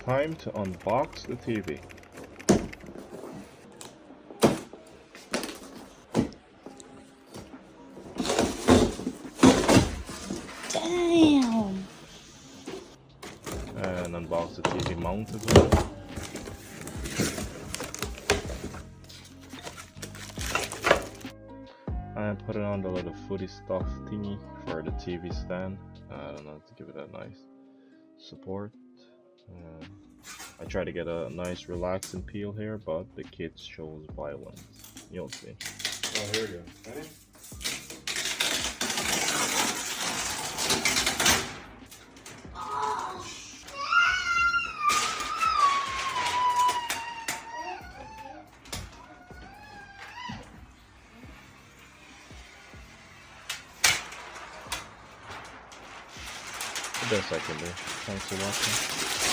time to unbox the TV. Damn! And unbox the TV mount as well. And put it on the little footy stuff thingy for the TV stand. I don't know, to give it a nice support. I try to get a nice relaxing peel here, but the kit shows violence. You'll see. Oh, here we go. Ready? The best I can do. Thanks for watching.